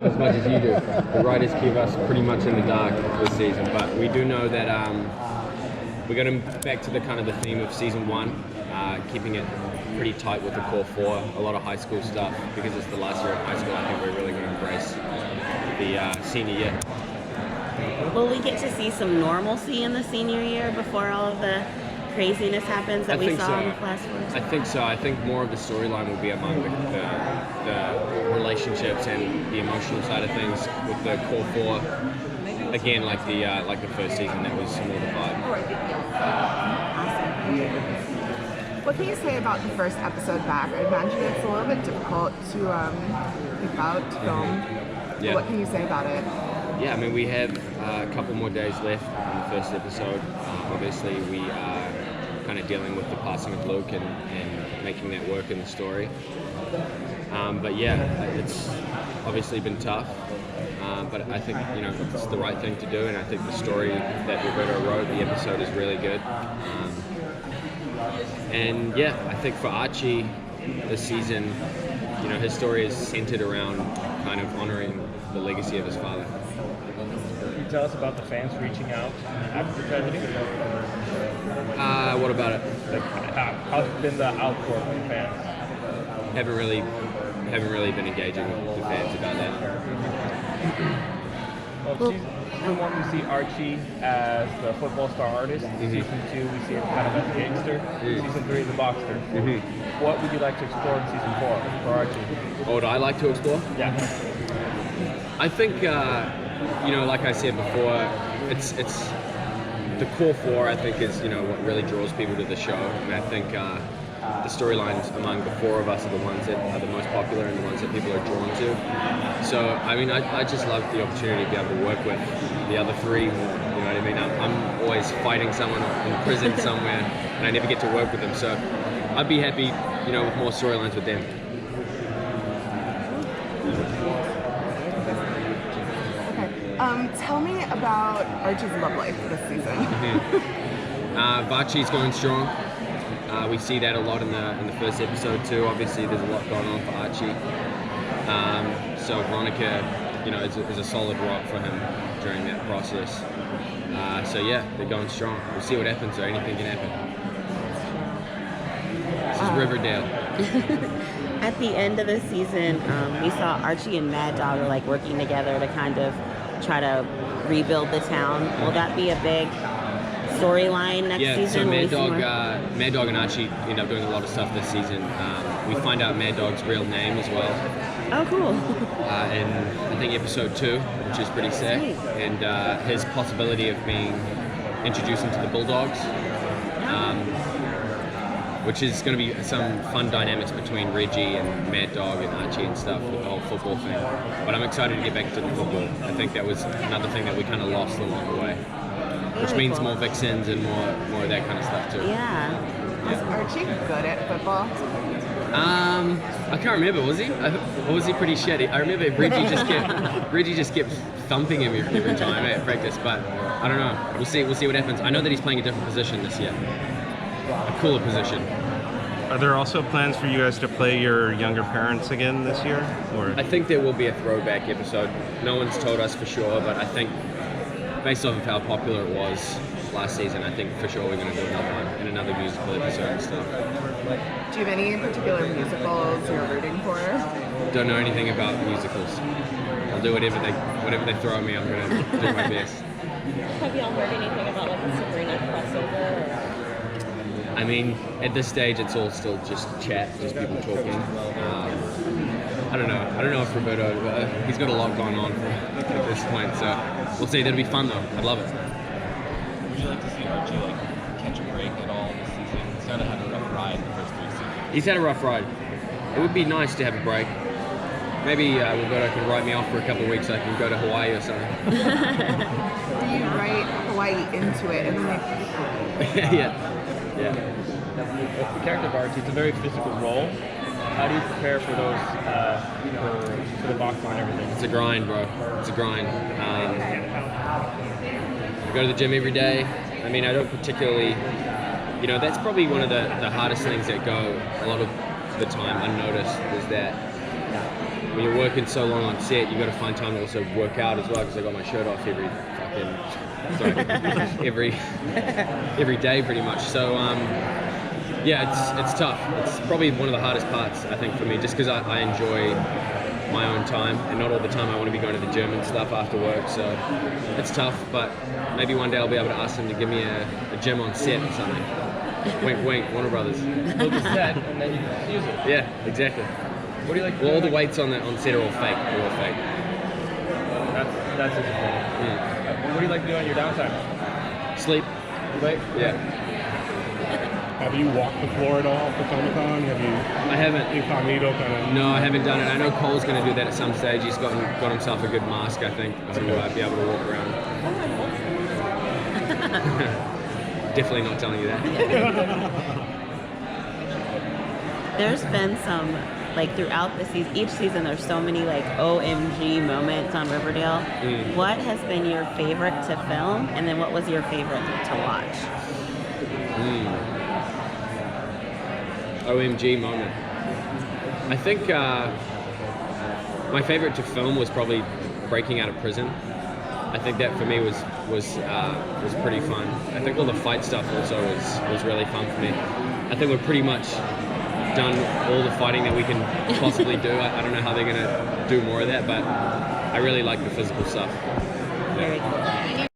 as much as you do. The writers keep us pretty much in the dark this season, but we do know that we got him back to the kind of the theme of season 1, keeping it pretty tight with the core 4, a lot of high school stuff. Because it's the last year of high school, I think we're really going to embrace the senior year. Will we get to see some normalcy in the senior year before all of the craziness happens that we saw in the last one? I think so. I think more of the storyline will be among the relationships and the emotional side of things with the core 4. Again, like the first season, that was more the vibe. What can you say about the first episode back? I imagine it's a little bit difficult to think about, to film. Yeah. What can you say about it? Yeah, I mean, we have a couple more days left on the first episode. Obviously, we are kind of dealing with the passing of Luke and making that work in the story. But yeah, it's obviously been tough. But I think, it's the right thing to do, and I think the story that Roberto wrote, the episode is really good. And yeah, I think for Archie this season, his story is centered around kind of honoring the legacy of his father. Can you tell us about the fans reaching out after the tragedy? What about it? Like, how's been the outpour from the fans? Haven't really been engaging with the fans about that. Well, season 1 we see Archie as the football star artist. Mm-hmm. Season 2 we see him kind of as a gangster. Mm-hmm. Season 3 the boxer. Mm-hmm. What would you like to explore in season 4 for Archie? What would I like to explore? Yeah. I think, like I said before, it's the core 4. I think is what really draws people to the show, and I think the storylines among the 4 of us are the ones that are the most popular and the ones that people are drawn to. So I mean, I just love the opportunity to be able to work with the other 3 more. You know what I mean? I'm always fighting someone in prison somewhere, and I never get to work with them. So I'd be happy, with more storylines with them. Tell me about Archie's love life this season. Vachi's going strong. We see that a lot in the first episode too. Obviously, there's a lot going on for Archie. So Veronica, is a solid rock for him during that process. So yeah, they're going strong. We'll see what happens. Or anything can happen. This is Riverdale. At the end of the season, we saw Archie and Mad Dog are working together to kind of try to rebuild the town. Will that be a big storyline next season? Yeah, so Mad Dog and Archie end up doing a lot of stuff this season. We find out Mad Dog's real name as well. Oh, cool. In I think episode 2, which is pretty sick, and his possibility of being introduced into the Bulldogs. Which is going to be some fun dynamics between Reggie and Mad Dog and Archie and stuff with the whole football thing. But I'm excited to get back to the football. I think that was another thing that we kind of lost along the way. Which means cool. more Vixens and more of that kind of stuff too. Yeah. Is Archie good at football? I can't remember. Was he? Or was he pretty shitty? I remember Reggie just kept thumping him every time at practice. But I don't know. We'll see what happens. I know that he's playing a different position this year. A cooler position. Are there also plans for you guys to play your younger parents again this year? Or I think there will be a throwback episode. No one's told us for sure, but I think based off of how popular it was last season, I think for sure we're going to do another one and another musical episode and stuff. Do you have any particular musicals you're rooting for? Don't know anything about musicals. I'll do whatever they throw at me. I'm going to do my best. Have y'all heard anything about the Sabrina crossover? I mean, at this stage, it's all still just chat, just people talking. I don't know if Roberto, he's got a lot going on at this point, so we'll see. That'll be fun though. I'd love it. Would you like to see Archie catch a break at all this season? He's kind of had a rough ride the first 3 seasons. He's had a rough ride. It would be nice to have a break. Maybe Roberto can write me off for a couple of weeks so I can go to Hawaii or something. Do you write Hawaii into it and then Yeah. The character of Archie, it's a very physical role. How do you prepare for those, for the box and everything? It's a grind, bro. It's a grind. I go to the gym every day. I mean, I don't particularly, that's probably one of the hardest things that go a lot of the time unnoticed is that when you're working so long on set, you got to find time to also work out as well, because I got my shirt off every day pretty much. So yeah, it's tough. It's probably one of the hardest parts, I think, for me, just because I enjoy my own time, and not all the time I want to be going to the gym and stuff after work. So it's tough, but maybe one day I'll be able to ask them to give me a gym on set or something. Wink, wink, Warner Brothers. Build a set and then you can use it. Yeah, exactly. What do you like? Well, all the weights on set are all fake. They're all fake. That's disappointing. What do you like to do on your downtime? Sleep. Like, Yeah. Have you walked the floor at all for Comic-Con? Have you I haven't. incognito kind of? No, I haven't done it. I know Cole's going to do that at some stage. He's got himself a good mask, I think, to be able to walk around. Definitely not telling you that. There's been some, like throughout the season, each season there's so many like OMG moments on Riverdale. What has been your favorite to film, and then what was your favorite to watch? OMG moment. I think my favorite to film was probably breaking out of prison. I think that for me was pretty fun. I think all the fight stuff also was really fun for me. I think we're pretty much done all the fighting that we can possibly do. I don't know how they're going to do more of that, but I really like the physical stuff. Very cool.